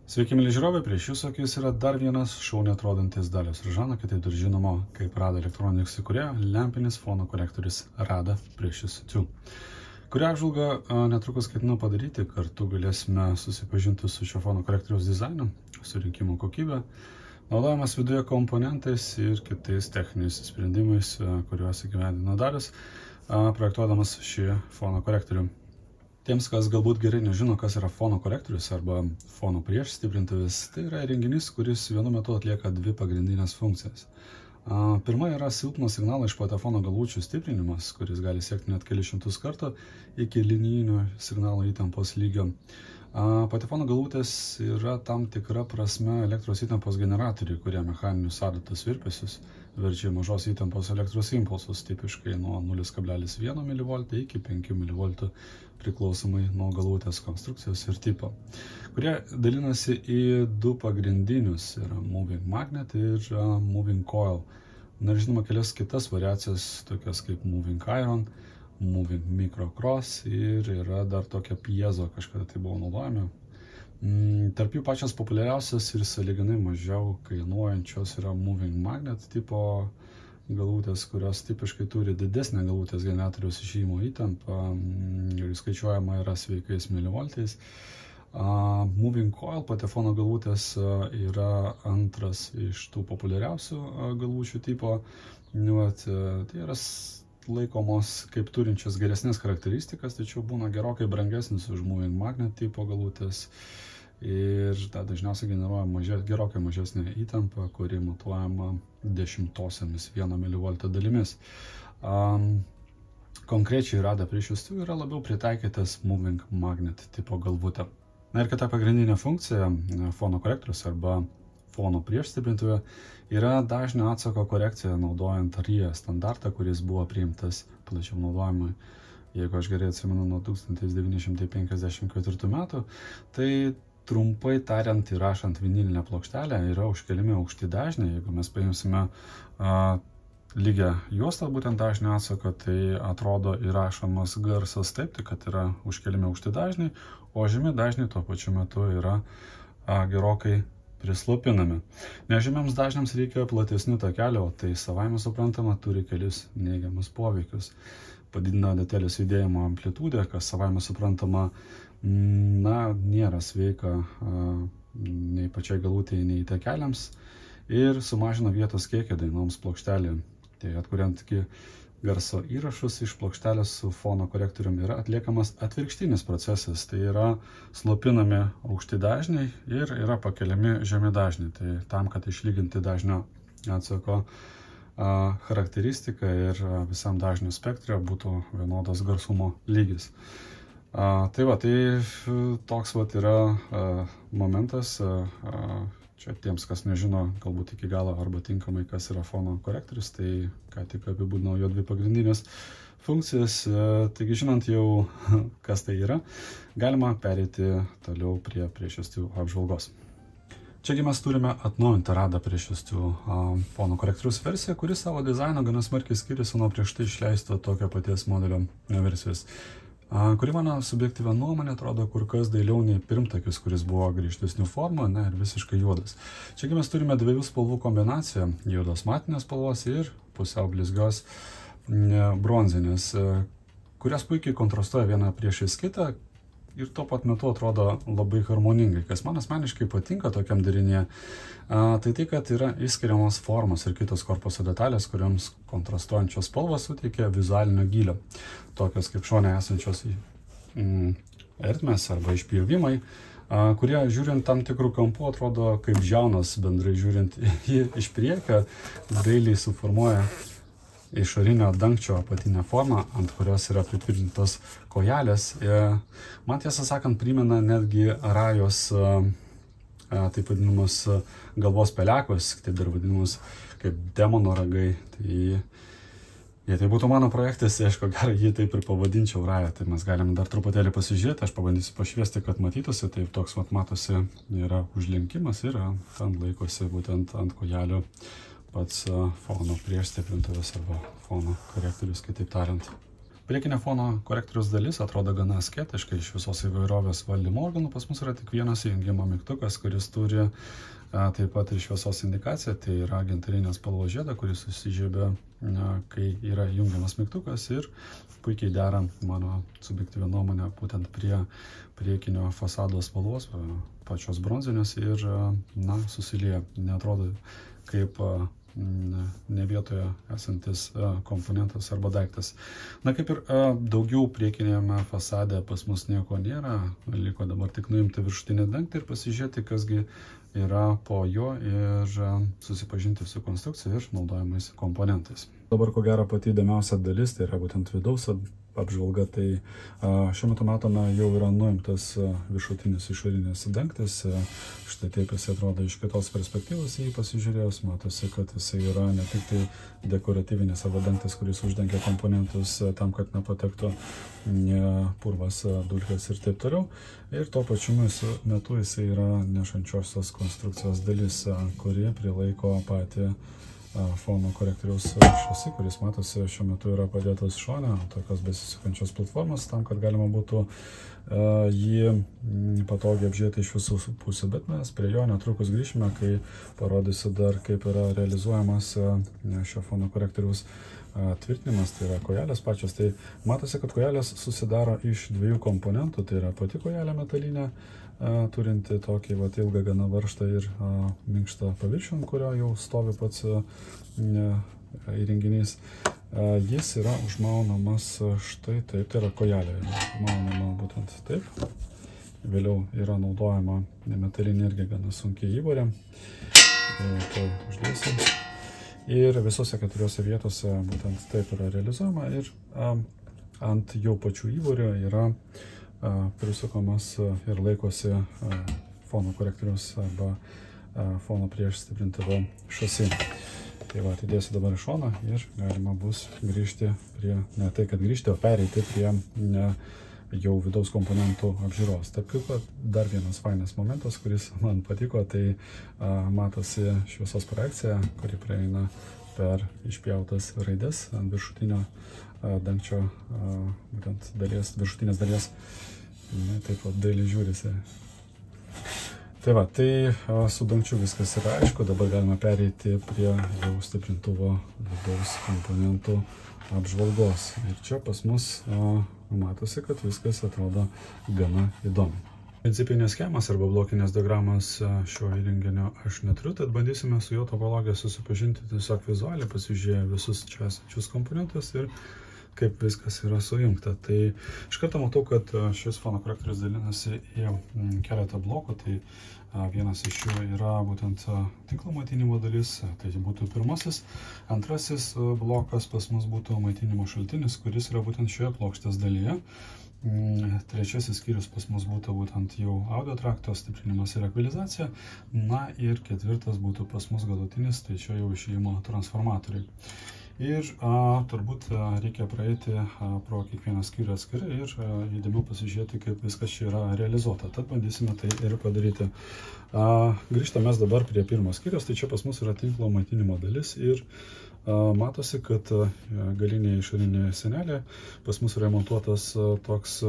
Sveiki, mėly žiūrovai, prieš jūsų akis yra dar vienas šauniai atrodantis Dalios Ražano, kitaip ir žinoma kaip Rada Electronics įkūrėja, lempinis fono korektorius Rada Precious 2. Kurią apžvalgą netrukus ketinu padaryti, kartu galėsime susipažinti su šio fono korektoriaus dizainu, surinkimo kokybė, naudojamas viduje komponentais ir kitais techniniais sprendimais, kuriuos įgyvendino Dalius, projektuodamas šį fono korektorių. Tiems, kas galbūt gerai nežino, kas yra fono korektorius arba fono priešstiprintuvis, tai yra įrenginys, kuris vienu metu atlieka dvi pagrindinės funkcijas. Pirma yra silpno signalo iš patefono galvučių stiprinimas, kuris gali siekti net kelius šimtus kartų iki linijinio signalo įtampos lygio. Patefono galvutės yra tam tikra prasme elektros įtampos generatoriai, kurie mechaninius adatos virpesius verčia mažos įtampos elektros impulsus, tipiškai nuo 0,1 mV iki 5 mV priklausomai nuo galvutės konstrukcijos ir tipo, kurie dalinasi į du pagrindinius, yra moving magnet ir moving coil. Na ir žinoma, kelias kitas variacijas, tokias kaip moving iron, moving microcross ir yra dar tokia piezo, kažkada tai buvo naudojami. Tarp jų pačios populiariausias ir sąlyginai mažiau kainuojančios yra moving magnet tipo galvutės, kurios tipiškai turi didesnę galvutės generatoriaus išėjimo įtampą ir skaičiuojama yra sveikais milivoltais. Moving coil patefono galvutės yra antras iš tų populiariausių galvučių tipo. Tai yra laikomos kaip turinčios geresnės charakteristikas, tačiau būna gerokai brangesnis už moving magnet tipo galvutės ir dažniausiai generuoja gerokai mažesnė įtampa, kuri matuojama 0,1 mV dalimis. Konkrečiai Rada Precious 2 yra labiau pritaikytas moving magnet tipo galvutė. Na ir kita pagrindinė funkcija fono korektorius arba fono priešstiprintuvė yra dažnio atsako korekcija naudojant RIA standartą, kuris buvo priimtas plačiam naudojimui. Jeigu aš gerai atsimenu, nuo 1954 metų, tai trumpai tariant, įrašant vinilinę plokštelę yra užkeliami aukšti dažniai. Jeigu mes paimsime lygią juostą būtent dažnio atsako, tai atrodo įrašomas garsas taip, kad yra užkeliami aukšti dažniai, o žemi dažniai tuo pačiu metu yra gerokai prislopinami. Nežemiams dažniams reikia platesnių takelių, o tai savaime suprantama turi kelius neigiamus poveikius. Padidina detelės judėjimo amplitudę, kas savaime suprantama nėra sveika nei pačiai galvutei, nei takeliams ir sumažina vietos kiekį dainoms plokštelėje. Tai atkuriant garso įrašus iš plokštelės su fono korektoriumi yra atliekamas atvirkštinis procesas, tai yra slopinami aukšti dažniai ir yra pakeliami žemi dažniai. Tai tam, kad išlyginti dažnio atsako charakteristiką ir visam dažnių spektre būtų vienodas garsumo lygis. Tai toks yra momentas. Čia tiems, kas nežino galbūt iki galo arba tinkamai, kas yra fono korektorius, tai ką tik apibūdinau jo dvi pagrindinės funkcijas. Taigi, žinant jau, kas tai yra, galima pereiti toliau prie Precious 2 apžvalgos. Čiagi mes turime atnaujintą Rada Precious 2 fono korektoriaus versiją, kuri savo dizaino gana smarkiai skiriasi nuo prieš tai išleisto tokio paties modelio versijos, kuri mano subjektyvia nuomonė atrodo kur kas dailiau nei pirmtakis, kuris buvo griežtesnių formų, ir visiškai juodas. Čiagi mes turime dviejų spalvų kombinaciją, juodos matinės spalvos ir pusiau blizgios bronzinės, kurias puikiai kontrastuoja viena priešais kitą ir tuo pat metu atrodo labai harmoningai. Kas man asmeniškai patinka tokiam derinyje, tai kad yra išskiriamos formos ir kitos korpuso detalės, kuriams kontrastuojančios spalvos suteikia vizualinio gylio. Tokios kaip šone esančios ertmės arba išpjovimai, kurie žiūrint tam tikrų kampų atrodo kaip žiaunas, bendrai žiūrint iš priekio, dailiai suformuoja išorinio dangčio apatinę formą, ant kurios yra pripirtintos kojelės. Man tiesą sakant primena netgi Rajos taip vadinamus galvos pelekos, tai dar vadinamus kaip demono ragai. Jei tai būtų mano projektas, aišku, gerai, jį taip ir pavadinčiau Raja, tai mes galime dar truputėlį pasižiūrėti, aš pabandysiu pašviesti, kad matytųsi, tai toks matosi yra užlinkimas ir ten laikosi būtent ant kojelio pats fono priešstiprintuvės arba fono korektorius, kitaip tariant. Priekinė fono korektoriaus dalis atrodo gana asketiškai. Iš visos įvairovės valdymo organų pas mus yra tik vienas įjungimo mygtukas, kuris turi taip pat ir šviesos indikaciją, tai yra gintarinės spalvos žiedą, kuris susižiebia, kai yra jungiamas mygtukas ir puikiai dera, mano subjektyvia nuomonė, būtent prie priekinio fasado spalvos, pačios bronzinės ir susilieja, neatrodo kaip ne vietoje esantis komponentas arba daiktas. Kaip ir daugiau priekinėme fasade pas mus nieko nėra, liko dabar tik nuimti viršutinį dangtį ir pasižiūrėti, kasgi yra po jo ir susipažinti su konstrukcija ir naudojamais komponentais. Dabar ko gero pati įdomiausia dalis, tai yra būtent vidaus apžvalga, tai šiuo metu matome jau yra nuimtas viršutinis išorinis dangtis. Štai taip jis atrodo iš kitos perspektyvos, jį pasižiūrėjus, matosi, kad jis yra ne tik tai dekoratyvinis arba dangtis, kuris uždengia komponentus tam, kad nepatektų purvas, dulkės ir taip toliau. Ir tuo pačiu metu jis yra nešančiosios konstrukcijos dalis, kuri prilaiko patį fono korektoriaus šasi, kuris matosi šiuo metu yra padėtas šone, tokios besisukančios platformos, tam, kad galima būtų jį patogiai apžiūrėti iš visų pusių, bet mes prie jo netrukus grįžime, kai parodysiu dar, kaip yra realizuojamas šio fono korektoriaus tvirtinimas, tai yra kojelės pačios. Tai matosi, kad kojelės susidaro iš dviejų komponentų, tai yra pati kojelė metalinė, turinti tokį ilgą gana varžtą ir minkštą paviršių, ant kurio jau stovi pats įrenginys. Jis yra užmaunamas štai taip, tai yra kojelė, maunama būtent taip. Vėliau yra naudojama metalinė irgi gana sunkiai įvorė. Tai uždėsim. Ir visose keturiose vietose būtent taip yra realizuojama ir ant jau pačių įvorio yra prisukamas ir laikosi fono korektoriaus arba fono prieš stiprintuvo šasi. Tai va, atidėsiu dabar į šoną ir galima bus grįžti prie, ne tai kad grįžti, o pereiti prie jau vidaus komponentų apžiūros. Taip kaip dar vienas fainas momentas, kuris man patiko, tai matosi šviesos projekcija, kuri prieina per išpjautas raides ant viršutinio dangčio, būtent dalies, viršutinės dalies. Taip pat dailiai žiūrisi. Tai va, tai su dangčiu viskas yra aišku, dabar galime pereiti prie jau stiprintuvo vidaus komponentų apžvalgos. Ir čia pas mus matosi, kad viskas atrodo gana įdomi. Principinės schemas arba blokinės diagramas šio įrenginio aš neturiu, tad bandysime su jo topologija susipažinti tiesiog vizualiai, pasižiūrėję visus čia esančius komponentus ir kaip viskas yra sujungta. Tai iš karto matau, kad šis fono korektorius dalinasi į keletą blokų. Tai vienas iš jų yra būtent tinklo maitinimo dalis, tai būtų pirmasis. Antrasis blokas pas mus būtų maitinimo šaltinis, kuris yra būtent šioje plokštės dalyje. Trečiasis skyrius pas mus būtų būtent jau audio trakto stiprinimas ir ekvalizacija. Na ir ketvirtas būtų pas mus galutinis, tai čia jau išėjimo transformatoriai. Ir turbūt reikia praeiti pro kiekvieną skyrių atskirai ir įdėmiau pasižiūrėti, kaip viskas čia yra realizuota. Tad bandysime tai ir padaryti. Grįžtame dabar prie pirmo skyrius, tai čia pas mus yra tinklo maitinimo dalis ir matosi, kad galinė išorinė sienelė pas mus remontuotas toks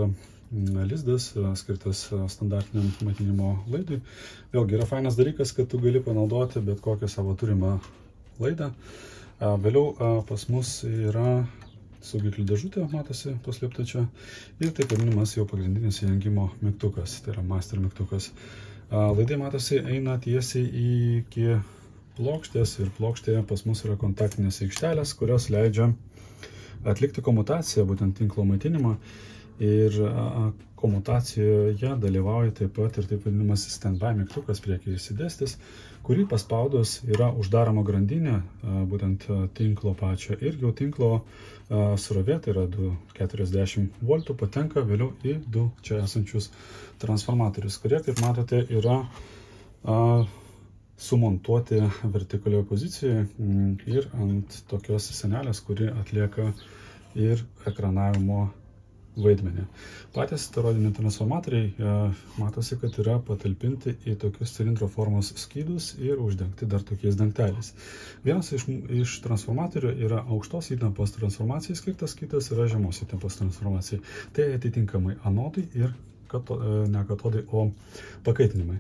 lizdas, skirtas standartiniam maitinimo laidui. Vėlgi yra fainas dalykas, kad tu gali panaudoti bet kokią savo turimą laidą. Vėliau pas mus yra saugiklių dėžutė, matosi paslėpta čia, ir taip vadinamas jau pagrindinis įjungimo mygtukas, tai yra master mygtukas. Laidai matosi eina tiesiai iki plokštės ir plokštėje pas mus yra kontaktinės aikštelės, kurios leidžia atlikti komutaciją, būtent tinklo maitinimą. Ir komutacijoje dalyvauja taip pat ir taip vadinamas standby mygtukas priekyje išsidėstęs, kurį paspaudus yra uždaroma grandinė, būtent tinklo pačio, ir jau tinklo srovė, tai yra 240 voltų, patenka vėliau į du čia esančius transformatorius, kurie, kaip matote, yra sumontuoti vertikalioje pozicijoje ir ant tokios sienelės, kuri atlieka ir ekranavimo vaidmenį. Patys toroidiniai transformatoriai matosi, kad yra patalpinti į tokius cilindro formos skydus ir uždengti dar tokiais dangteliais. Vienas iš transformatorių yra aukštos įtampos transformacijai skirtas, kitas yra žemos įtampos transformacijai. Tai atitinkamai anodai ir ne katodai, o pakaitinimai.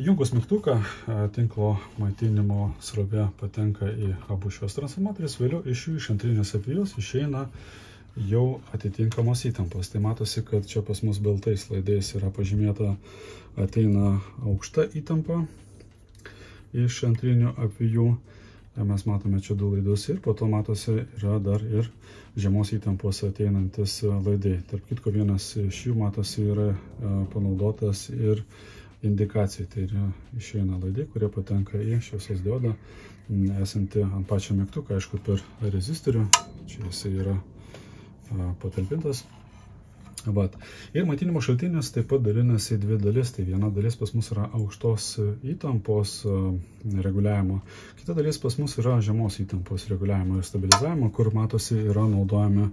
Jungus mygtuką tinklo maitinimo srovė patenka į abu šios transformatorius, vėliau iš jų iš antrinės apvijos išeina jau atitinkamos įtampos. Tai matosi, kad čia pas mus baltais laidais yra pažymėta, ateina aukšta įtampa iš antrinių apvijų. Mes matome čia du laidus ir po to matosi yra dar ir žemos įtampos ateinantis laidai. Tarp kitko vienas iš jų matosi yra panaudotas ir indikacijai. Tai yra išeina laidai, kurie patenka į šviesos diodą esantį ant pačio mygtuką, aišku, per rezistorių. Čia jisai yra patalpintas. Ir maitinimo šaltinis taip pat dalinasi į dvi dalis. Tai viena dalis pas mus yra aukštos įtampos reguliavimo, kita dalis pas mus yra žemos įtampos reguliavimo ir stabilizavimo, kur matosi yra naudojami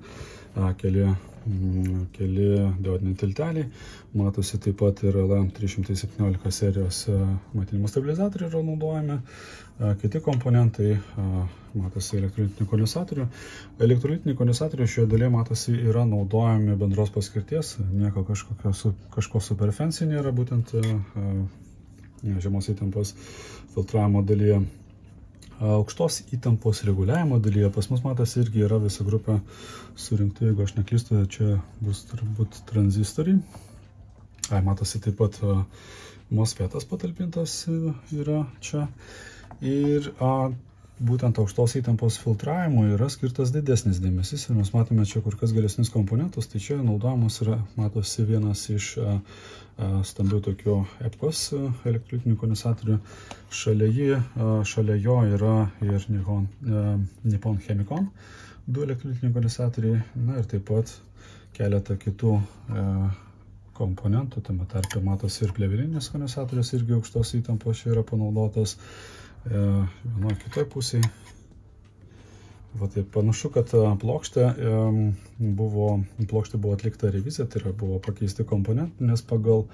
keli diodiniai tilteliai. Matosi taip pat ir LM317 serijos maitinimo stabilizatoriai yra naudojami. Kiti komponentai, matosi elektrolitinių kondensatorių. Elektrolitiniai kondensatoriai šioje dalyje matosi yra naudojami bendros paskirties, nieko kažko super fancy nėra, būtent žemos įtampos filtravimo dalyje. Aukštos įtampos reguliavimo dalyje pas mus matosi irgi yra visa grupė surinkta, jeigu aš neklystu, čia bus turbūt tranzistoriai. Matosi taip pat MOSFETas patalpintas yra čia. Ir būtent aukštos įtampos filtravimui yra skirtas didesnis dėmesys ir mes matome čia kur kas geresnius komponentus. Tai čia naudojamas yra, matosi, vienas iš stambių tokių EPCOS elektrolitinių kondensatorių. Šalia jo yra ir Nippon Chemicon du elektrolitiniai kondensatoriai. Na ir taip pat keletą kitų komponentų. Tame tarpe matosi ir plevelinis kondensatorius, irgi aukštos įtampos čia yra panaudotas. Vienoje kitoje pusėje. Tai panašu, kad plokštė buvo atlikta revizija, tai yra buvo pakeisti komponentai, nes pagal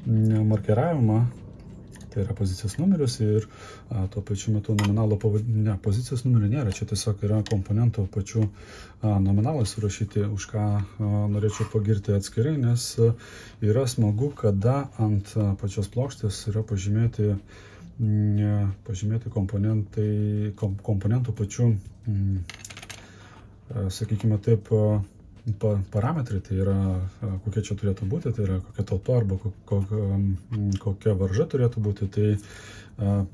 markeravimą, tai yra pozicijos numerius ir tuo pačiu metu nominalo pavadinimą, pozicijos numerių nėra, čia tiesiog yra komponentų pačių nominalai surašyti, už ką norėčiau pagirti atskirai, nes yra smagu, kada ant pačios plokštės yra pažymėti komponentų pačių, sakykime taip, parametrai, tai yra kokia čia turėtų būti, tai yra kokia talpa arba kokia varža turėtų būti. Tai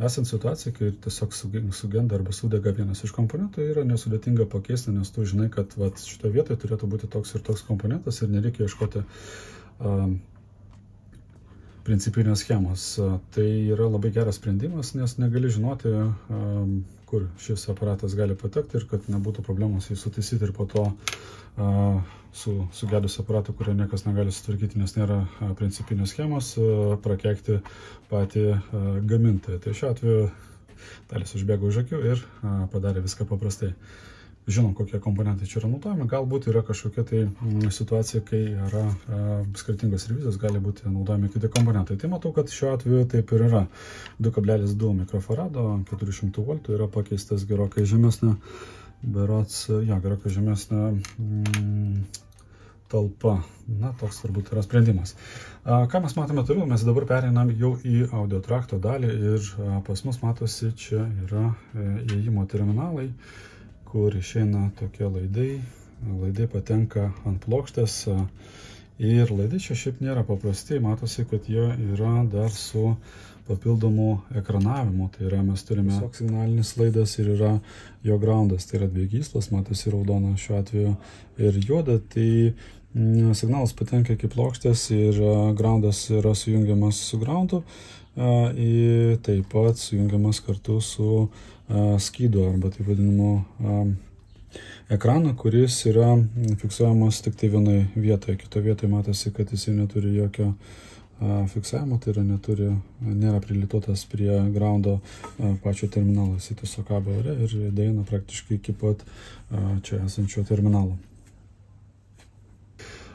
esant situacijai, kai tiesiog sugenda arba sudega vienas iš komponentų, yra nesudėtinga pakeisti, nes tu žinai, kad šitoje vietoje turėtų būti toks ir toks komponentas ir nereikia ieškoti principinės schemos. Tai yra labai geras sprendimas, nes negali žinoti, kur šis aparatas gali patekti ir kad nebūtų problemos jį sutaisyti ir po to sugedus aparatą, kurio niekas negali sutvarkyti, nes nėra principinės schemos, prakeikti patį gamintoją. Tai šiuo atveju Talis užbėgo už akių ir padarė viską paprastai. Žinom, kokie komponentai čia yra naudojami. Galbūt yra kažkokia tai situacija, kai yra skirtingos revizijos, gali būti naudojami kiti komponentai. Tai matau, kad šiuo atveju taip ir yra. 2,2 mikrofarado, 400 voltų yra pakeistas gerokai žemesnė, gerokai žemesnė talpa. Na, toks turbūt yra sprendimas. Ką mes matome toliau? Mes dabar pereinam jau į audio trakto dalį ir pas mus matosi, čia yra įėjimo terminalai, kur išeina tokie laidai. Laidai patenka ant plokštės ir laidai čia šiaip nėra paprastai. Matosi, kad jie yra dar su papildomu ekranavimu. Tai yra, mes turime signalinis laidas ir yra jo groundas. Tai yra dvi gyslos, matosi raudona šiuo atveju ir juoda. Tai signalas patenka iki plokštės ir groundas yra sujungiamas su groundu. Taip pat sujungiamas kartu su skydu arba taip vadinamu ekraną, kuris yra fiksuojamas tik tai vienoje vietoje. Kitoje vietoje matosi, kad jisai neturi jokio fiksavimo, tai yra nėra prilituotas prie groundo pačio terminalo. Jisai tiesiog kabo ore ir daeina praktiškai iki pat čia esančio terminalo.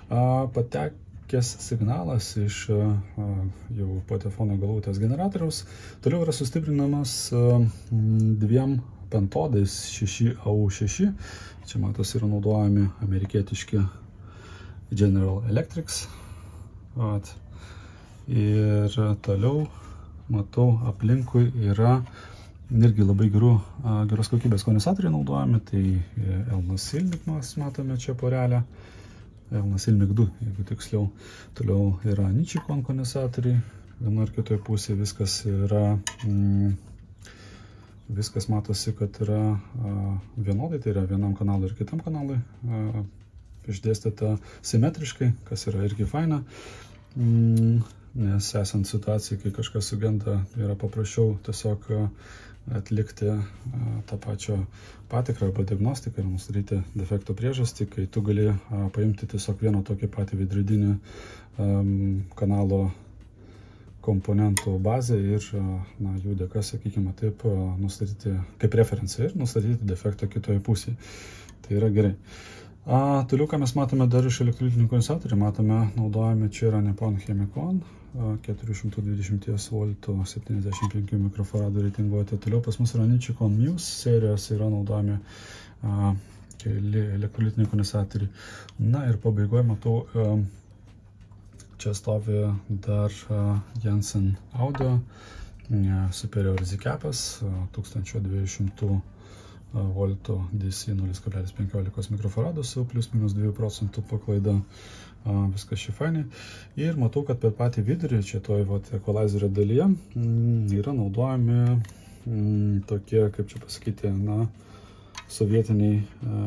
Patekęs signalas iš jau patefono galvutės generatoriaus toliau yra sustiprinamas dviem pentodais 6AU6. Čia matos yra naudojami amerikietiški General Electric. Ir toliau matau aplinkui yra irgi labai geros kokybės kondensatoriai naudojami. Tai Elmas Silmik mes matome čia porelę. Elmas Silmik 2, jeigu tiksliau. Toliau yra Nichicon kondensatoriai. Viena ar kitoje pusėje viskas matosi, kad yra vienodai, tai yra vienam kanalui ir kitam kanalui išdėstyta simetriškai, kas yra irgi faina, nes esant situacijai, kai kažkas sugenda, yra paprasčiau tiesiog atlikti tą pačią patikrą arba diagnostiką ir nustatyti defekto priežastį, kai tu gali paimti tiesiog vieną tokį patį veidrodinį kanalo komponentų bazę ir jų dėka, sakykime taip, nustatyti kaip referenciją ir nustatyti defektą kitoje pusėje. Tai yra gerai. Toliau, ką mes matome dar iš elektrolitinių kondensatorių, matome, naudojame čia yra Nippon Chemicon 420 voltų 75 mikrofaradų reitinguoti. Toliau pas mus yra Nichicon Muse serijos, yra naudojami keli elektrolitiniai kondensatoriai. Na ir pabaigoje matau, čia stovi dar Jensen Audio Superior Z-Capas 1200 voltų DC 0,15 mikrofaradų su plius minus 2% paklaida. Viskas čia fainai. Ir matau, kad per patį vidurį, čia toj equalizerio dalyje, yra naudojami tokie, kaip čia pasakyti, sovietiniai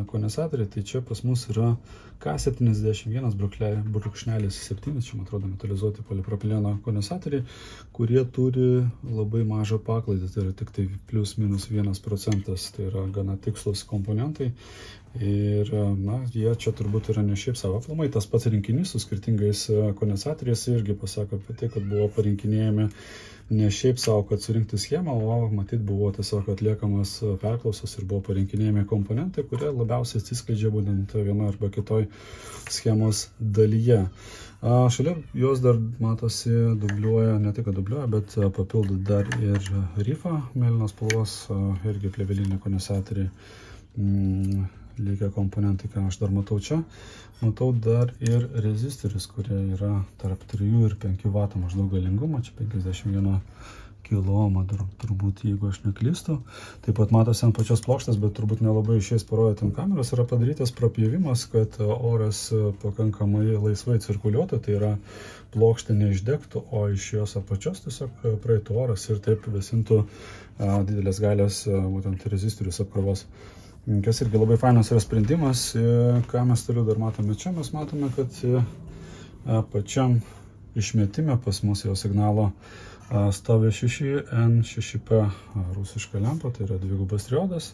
kondensatoriai. Tai čia pas mus yra K71/7, čia man atrodo metalizuoti polipropileno kondensatoriai, kurie turi labai mažą paklaidą, tai yra tik tai plius minus 1%, tai yra gana tikslus komponentai. Ir jie čia turbūt yra ne šiaip savo aplamai. Tas pats rinkinys su skirtingais kondensatoriais irgi pasako apie tai, kad buvo parinkinėjami ne šiaip savo, kad surinkti schemą, o matyt buvo tiesiog atliekamas perklausos ir buvo parinkinėjami komponentai, kurie labiausiai atsiskleidžia būtent viena arba kitoj schemos dalyje. Šalia jos dar matosi dubliuoja, ne tik dubliuoja, bet papildo dar ir rifą mėlynos spalvos, irgi plėveliniai kondensatoriai. Lygia komponentai, ką aš dar matau čia. Matau dar ir rezistorius, kurie yra tarp 3 ir 5 W maždaug galingumo, čia 51 kOhm turbūt, jeigu aš neklystu. Taip pat matosi ant pačios plokštės, bet turbūt nelabai išės parodyti ant kameros, yra padarytas prapjovimas, kad oras pakankamai laisvai cirkuliuotų, tai yra plokštė neišdegtų, o iš jos apačios tiesiog praeitų oras ir taip vėsintų didelės galios būtent rezistorius apkrovos. Kas irgi labai fainas yra sprendimas. Ką mes toliau dar matome čia? Mes matome, kad pačiam išmetime pas mus jo signalo stovi 6N6P rusiška lempa, tai yra dvigubas triodas.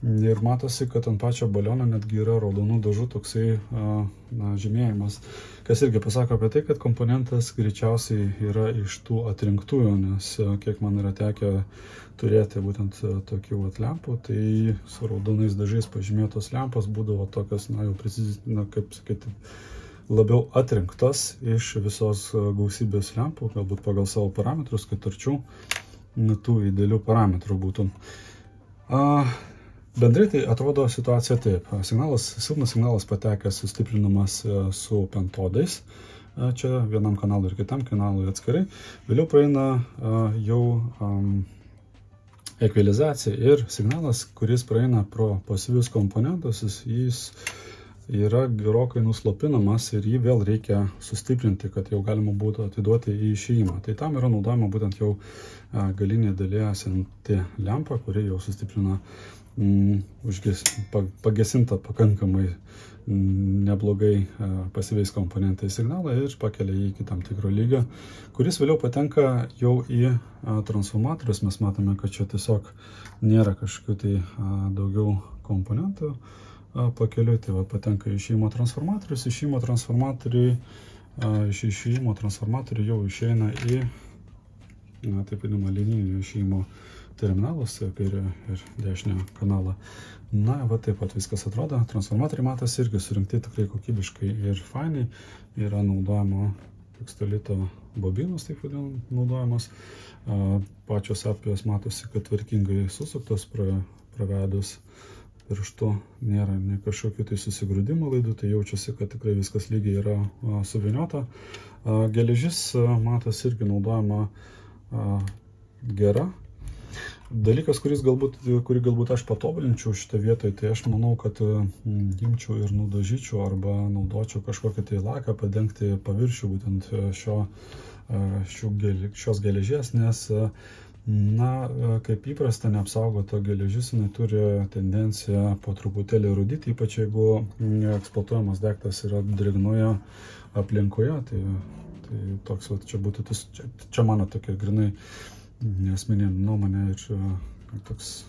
Ir matosi, kad ant pačio baliono netgi yra raudonų dažų toksai žymėjimas, kas irgi pasako apie tai, kad komponentas greičiausiai yra iš tų atrinktųjų, nes kiek man yra tekę turėti būtent tokių lempų, tai su raudonais dažais pažymėtos lempos būdavo tokios, kaip sakyti, labiau atrinktos iš visos gausybės lempų, galbūt pagal savo parametrus, kad arčiau tų idealių parametrų būtų. Bendrai tai atrodo situacija taip. Silpnas signalas patekęs sustiprinamas su pentodais. Čia vienam kanalui ir kitam kanalui atskirai. Vėliau praeina jau ekvalizacija ir signalas, kuris praeina pro pasyvius komponentus, jis yra gerokai nuslopinamas ir jį vėl reikia sustiprinti, kad jau galima būtų atiduoti į išėjimą. Tai tam yra naudojama būtent jau galinė dalyje esanti lempa, kuri jau sustiprina pagesinta pakankamai neblogai pasyviais komponentais signalą ir pakelia jį iki tam tikro lygio, kuris vėliau patenka jau į transformatorius. Mes matome, kad čia tiesiog nėra kažkokių tai daugiau komponentų pakeliui, tai patenka į išėjimo transformatorius. Išėjimo transformatoriai jau išeina į taip vadinamą linijinio išėjimo terminalus, kairį ir dešinį kanalą. Na, va taip pat viskas atrodo. Transformatoriai matosi irgi surinkti tikrai kokybiškai ir fainai. Yra naudojama tekstolito bobinos, taip vadinam, naudojamos. Pačios apijos matosi, kad tvarkingai susuktos, pravedus pirštu, nėra nei kažkokių tai susigrūdimo laidų, tai jaučiasi, kad tikrai viskas lygiai yra suvyniota. Geležis matosi irgi naudojama gera. Dalykas, kurį galbūt aš patobulinčiau šitą vietoj, tai aš manau, kad imčiau ir nudažyčiau arba naudočiau kažkokią tai laką padengti paviršių būtent šios geležies, nes, na, kaip įprasta, neapsaugota geležis, jinai turi tendenciją po truputėlį rudyti, ypač jeigu eksploatuojamas daiktas yra drėgnoje aplinkoje, tai toks, čia būtų, čia mano tokia grinai asmeninė nuomonė ir toks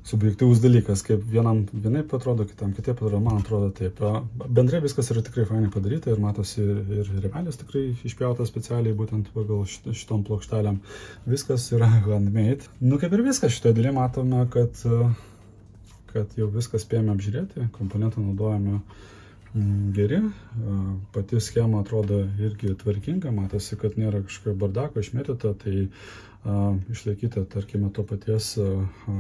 subjektyvus dalykas, kaip vienam vienaip atrodo, kitam kitaip atrodo, man atrodo taip. Bendrai viskas yra tikrai fainai padaryta ir matosi ir rėmelis tikrai išpjautas specialiai būtent pagal šitom plokštelėm. Viskas yra handmade. Nu, kaip ir viskas šitoje dalyje matome, kad jau viskas spėjome apžiūrėti, komponentai naudojame geri, pati schema atrodo irgi tvarkinga, matosi, kad nėra kažkokio bardako išmėtyta, tai išlaikyti, tarkime, to paties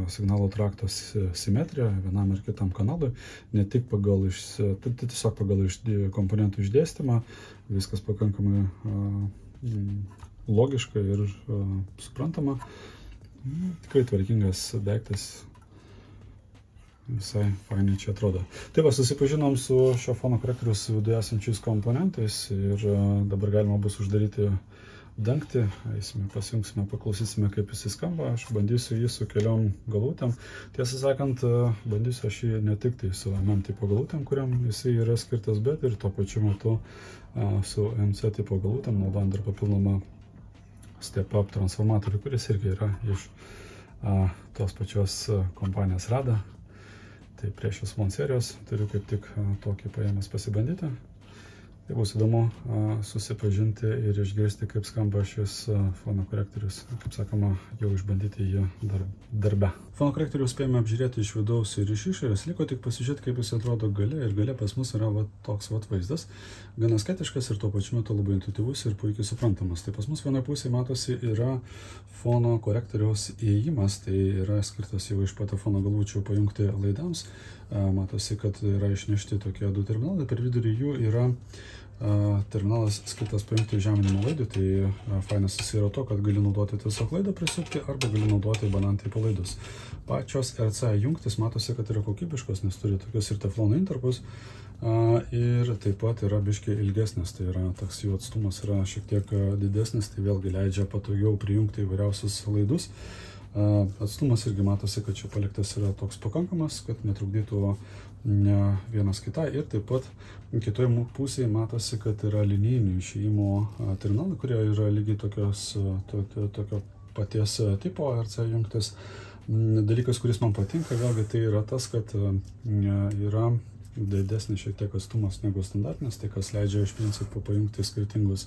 signalo trakto simetriją vienam ir kitam kanalui, ne tik tiesiog pagal komponentų išdėstymą, viskas pakankamai logiška ir suprantama. Tikrai tvarkingas daiktas. Visai fainai čia atrodo. Tai va, susipažinom su šio fono korektoriaus viduje esančiais komponentais ir dabar galima bus uždaryti dangtį. Eisime, pasijungsime, paklausysime, kaip jis skamba. Aš bandysiu jį su keliom galūtėm. Tiesą sakant, bandysiu aš jį ne tik tai su MM tipo galūtėm, kuriam jisai yra skirtas, bet ir tuo pačiu metu su MC tipo galūtėm, naudojant dar papildomą step-up transformatorių, kuris irgi yra iš tos pačios kompanijos Rada. Tai prie šios fon serijos turiu kaip tik tokį paėmęs pasibandyti. Tai bus įdomu susipažinti ir išgirsti, kaip skamba šis fono korektorius, kaip sakoma, jau išbandyti jį darbe. Fono korektorių spėjome apžiūrėti iš vidaus ir iš išorės, liko tik pasižiūrėti, kaip jis atrodo gale, ir gale pas mus yra toks vaizdas, gana sketiškas ir tuo pačiu metu labai intuityvus ir puikiai suprantamas. Tai pas mus vienoje pusėje matosi yra fono korektoriaus įėjimas, tai yra skirtas jau iš patefono galvučių pajungti laidams. Matosi, kad yra išnešti tokie du terminalai, per vidurį jų yra terminalas skirtas pajungti žeminimo laidų, tai fainas jis yra to, kad gali naudoti tiesiog laidą prisukti arba gali naudoti banantai palaidus. Pačios RC jungtis matosi, kad yra kokybiškos, nes turi tokius ir teflono intarpus ir taip pat yra biškiai ilgesnis, tai yra toks jų atstumas yra šiek tiek didesnis, tai vėlgi leidžia patogiau prijungti įvairiausius laidus. Atstumas irgi matosi, kad čia paliktas yra toks pakankamas, kad netrukdytų vienas kitai, ir taip pat kitoje pusėje matosi, kad yra linijinių išėjimo terminalai, kurie yra lygiai tokio paties tipo RC jungtis. Dalykas, kuris man patinka, vėlgi tai yra tas, kad yra didesnis šiek tiek atstumas negu standartinis, tai kas leidžia iš principo pajungti skirtingus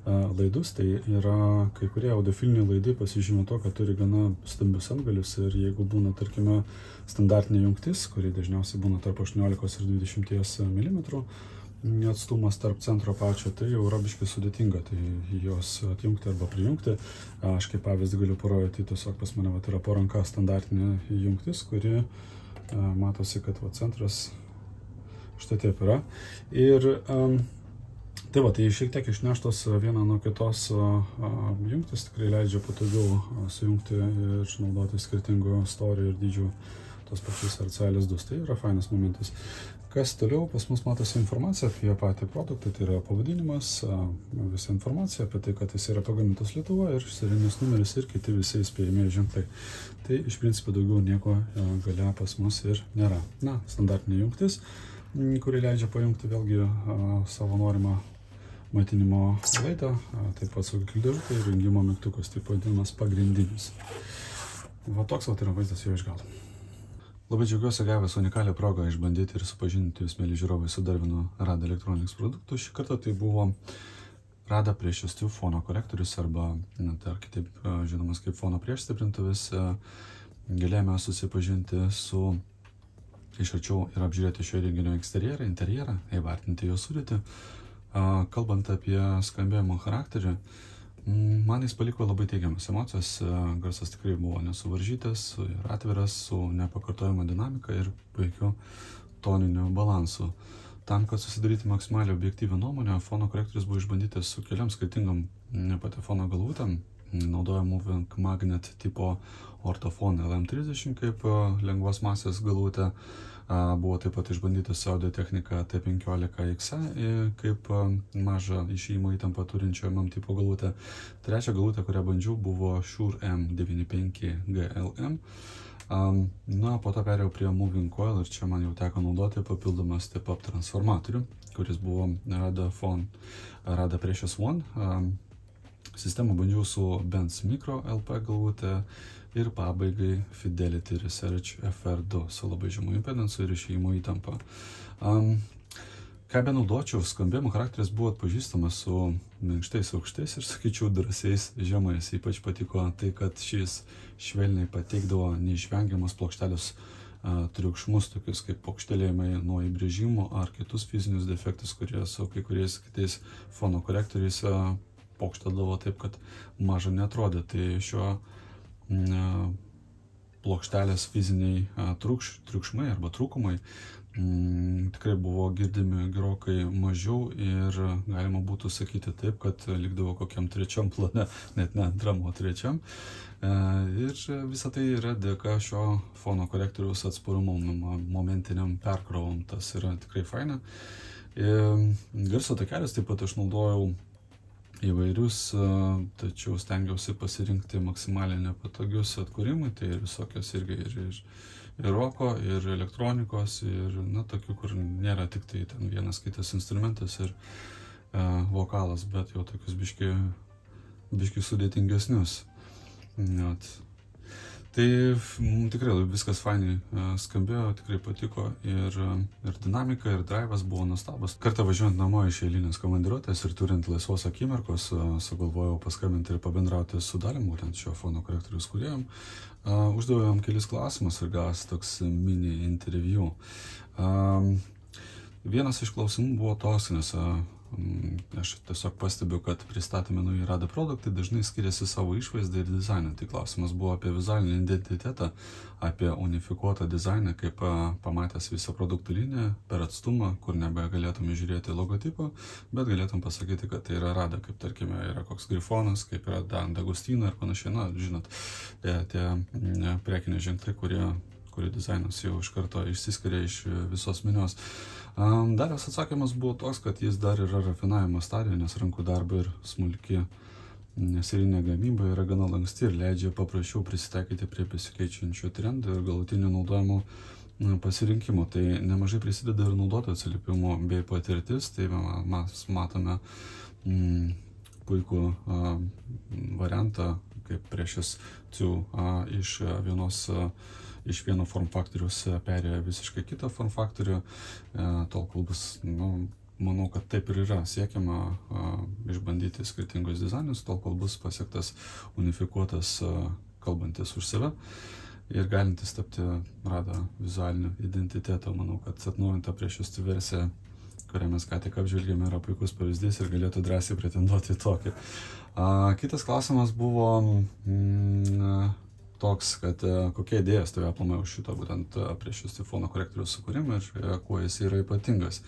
laidus. Tai yra kai kurie audiofiliniai laidai pasižymė to, kad turi gana stambius antgalius, ir jeigu būna, tarkime, standartinė jungtis, kuri dažniausiai būna tarp 18 ir 20 mm atstumas tarp centro pačio, tai jau yra biškai sudėtinga, tai jos atjungti arba prijungti. Aš kaip pavyzdį galiu parodyti, tiesiog pas mane yra po ranka standartinė jungtis, kuri matosi, kad centras štai taip yra. Ir tai va, tai šiek tiek išneštos vieną nuo kitos jungtis tikrai leidžia patogiau sujungti ir naudoti skirtingų storio ir dydžių tos pačius RC lizdus. Tai yra fainas momentas. Kas toliau, pas mus matosi informacija apie patį produktą, tai yra pavadinimas, visa informacija apie tai, kad jis yra pagamintas Lietuvoje, ir serijinis numeris ir kiti visi įspėjamieji ženklai. Tai iš principo daugiau nieko gale pas mus ir nėra. Na, standartinė jungtis, kuri leidžia pajungti vėlgi savo norimą maitinimo laidą, taip pat saugiklių dėžutė ir jungimo mygtukas, taip vadinamas pagrindinis. Va toks yra vaizdas jau iš galo. Labai džiaugiuosi gavęs unikalią progą išbandyti ir supažinti jūs, mėly žiūrovai, su dar vienu Rada Electronics produktu. Šį kartą tai buvo RADA Precious 2 fono korektorius arba ar kitaip žinomas kaip fono priešstiprintuvis. Galėjome susipažinti su iš arčiau ir apžiūrėti šio įrenginio eksterjerą, interjerą, įvertinti jo sudėtį. Kalbant apie skambėjimo charakterį, man jis paliko labai teigiamas emocijas. Garsas tikrai buvo nesuvaržytas ir atviras, su nepakartojama dinamika ir puikiu toniniu balansu. Tam, kad susidaryti maksimaliai objektyvią nuomonę, fono korektorius buvo išbandytas su keliam skirtingom patefono galvutėm. Naudoja Moving Magnet tipo Ortofon LM30 kaip lengvos masės galvutė. Buvo taip pat išbandytas Audio-Technica T15XE kaip mažą išėjimo įtampą turinčio MM tipo galvutę. Trečia galvutė, kurią bandžiau, buvo Shure M95GLM. Po to perėjau prie Moving Coil ir čia man jau teko naudoti papildomą step-up transformatorių, kuris buvo RADA Precious 1. Sistemą bandžiau su Benz Micro LP galvutė ir pabaigai Fidelity Research FR2 su labai žemu impedansu ir išėjimo įtampa. Ką benaudočiau, skambėjimo charakteris buvo atpažįstamas su minkštais aukštais ir, sakyčiau, drąsiais žemais. Ypač patiko tai, kad šis švelniai pateikdavo neišvengiamas plokštelės triukšmus, tokius kaip pokštelėjimai nuo įbrėžimo ar kitus fizinius defektus, kurie su kai kuriais kitais fono korektoriais pokšteldavo taip, kad maža netrodė. Tai šio plokštelės fiziniai triukšmai arba trūkumai tikrai buvo girdimi gerokai mažiau ir galima būtų sakyti taip, kad likdavo kokiam trečiam plane, net ne antram, o trečiam. Ir visa tai yra dėka šio fono korektoriaus atsparumo momentiniam perkrovom. Tas yra tikrai faina. Garso takelius taip pat aš naudojau įvairius, tačiau stengiausi pasirinkti maksimaliai nepatogius atkūrimui, tai ir visokios irgi ir roko, ir elektronikos, ir tokių, kur nėra tik tai ten vienas kitas instrumentas ir vokalas, bet jau tokius biški sudėtingesnius. Tai tikrai viskas fainai skambėjo, tikrai patiko ir dinamika, ir drivas buvo nuostabus. Kartą važiuojant namo iš eilinės komandiruotės ir turint laisvos akimirkos, sugalvojau paskambinti ir pabendrauti su Dalim, būtent šio fono korektoriaus kūrėjom. Uždaviau jam kelis klausimus ir gavęs toks mini interviu. Vienas iš klausimų buvo toks, nes aš tiesiog pastebiu, kad pristatome nauji RADA produktai dažnai skiriasi savo išvaizdą ir dizainą. Tai klausimas buvo apie vizualinį identitetą, apie unifikuotą dizainą, kaip pamatęs visą produktų liniją per atstumą, kur nebegalėtume žiūrėti logotipą, bet galėtum pasakyti, kad tai yra RADA, kaip tarkime yra koks Grifonas, kaip yra D'Agostino ir panašiai. Žinot, tie prekiniai ženklai, kurių dizainas jau iš karto išsiskiria iš visos minios. Dariaus atsakymas buvo toks, kad jis dar yra rafinavimo stadijoje, nes rankų darbo ir smulki serijinė gamyba yra gana lanksti ir leidžia paprasčiau prisitaikyti prie besikeičiančių trendų ir galutinių naudojimo pasirinkimų. Tai nemažai prisideda ir naudotojų atsiliepimų bei patirtis, tai mes matome puikų variantą, kaip Precious 2 iš vieno form faktoriaus perėjo visiškai kitą form faktorių, tol kol bus, manau, kad taip ir yra siekiama išbandyti skirtingus dizainus, tol kol bus pasiektas unifikuotas kalbantis už save ir galintis tapti RADA vizualiniu identitetu. Manau, kad atnaujinta Precious 2 versija, kurią mes ką tik apžvelgėme, yra puikus pavyzdys ir galėtų drąsiai pretenduoti tokį. Kitas klausimas buvo toks, kad kokia idėja stovėjo aplamai už šito būtent Precious 2 fono korektoriaus sukūrimą ir kuo jis yra ypatingas.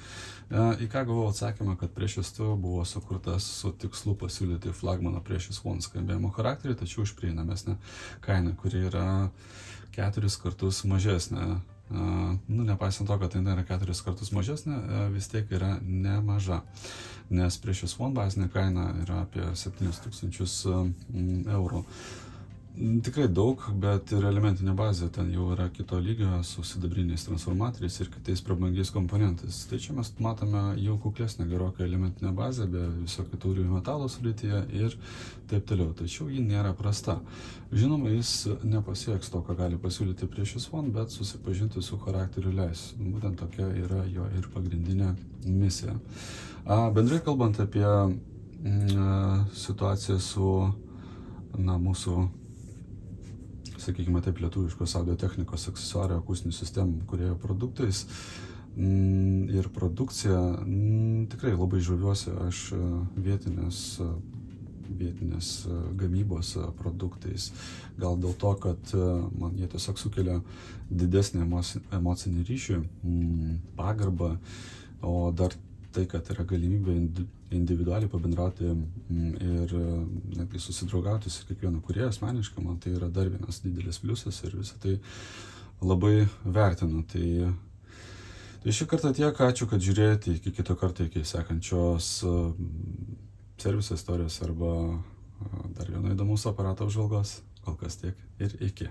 Į ką gavau atsakymą, kad Precious 2 buvo sukurtas su tikslu pasiūlyti flagmaną Precious 1 skambėjimo charakterį, tačiau už prieinamesnę kainą, kuri yra 4 kartus mažesnė. Nepaisant to, kad tai yra 4 kartus mažesnė, vis tiek yra nemaža, nes Precious 1 bazinė kaina yra apie 7 000 eurų. Tikrai daug, bet ir elementinė bazė ten jau yra kito lygio su sidabriniais transformatoriais ir kitais prabangiais komponentais. Tai čia mes matome jau kuklesnę gerokai elementinę bazę, be visokių tauriųjų metalų sudėtyje ir taip toliau. Tačiau ji nėra prasta. Žinoma, jis nepasieks to, ką gali pasiūlyti Precious 1, bet susipažinti su charakteriu leis. Būtent tokia yra jo ir pagrindinė misija. Bendrai kalbant apie situacija su mūsų, sakykime taip, lietuviškos audio technikos aksesuario akustinių sistemų kūrėjo produktais ir produkcija. Tikrai labai žaviuosi aš vietinės gamybos produktais. Gal dėl to, kad man jie tiesiog sukelia didesnį emocinį ryšį, pagarbą, o dar tai, kad yra galimybė individualiai pabendrauti ir netgi susidraugauti su kiekvienu kūrėju asmeniškai, man tai yra dar vienas didelis pliusas ir visą tai labai vertinu. Tai šį kartą tiek, ačiū, kad žiūrėjote, iki kito karto, iki sekančios serviso istorijos arba dar vieno įdomus aparato apžvalgos. Kol kas tiek ir iki.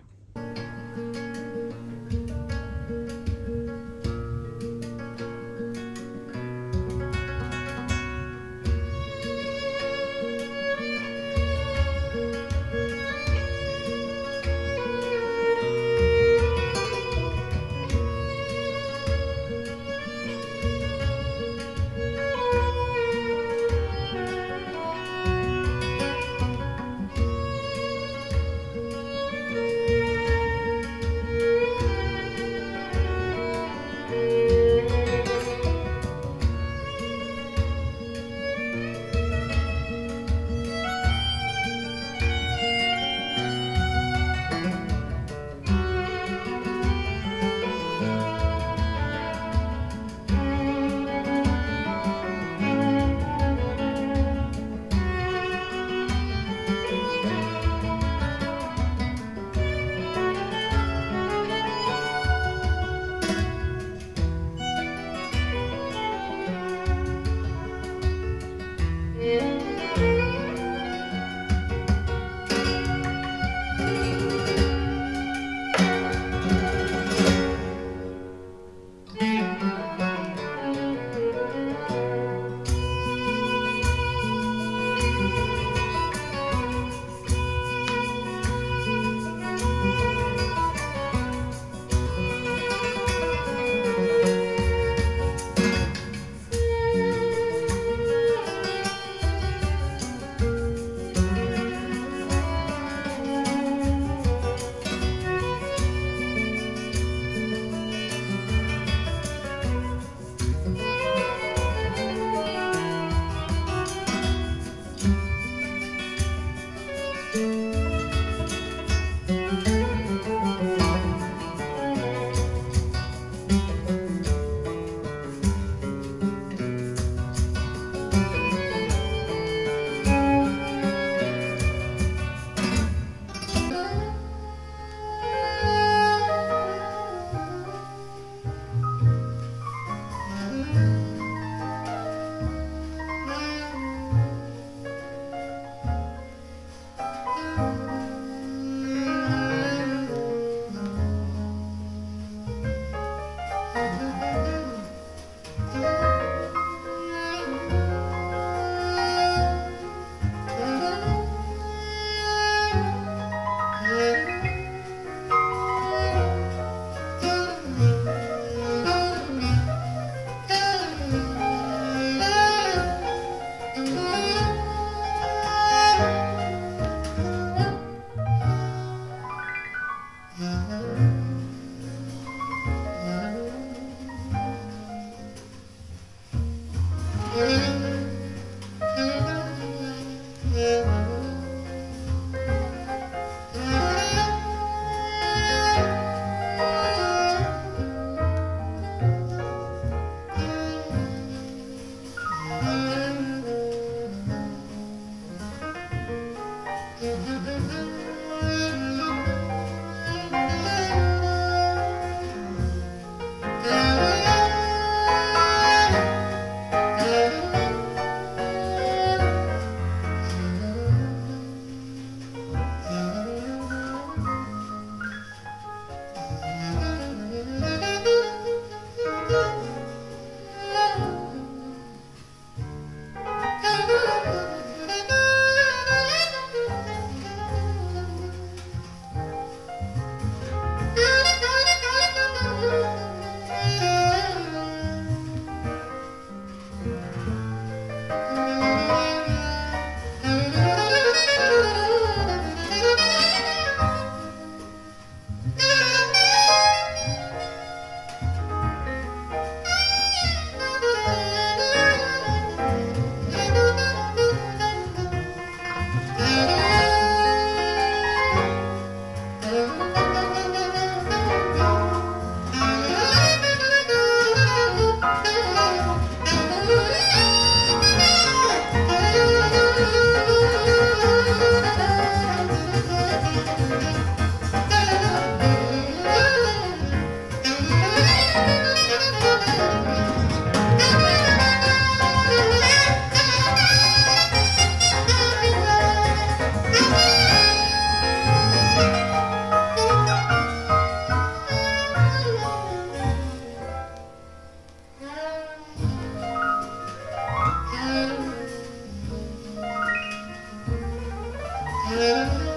Thank you.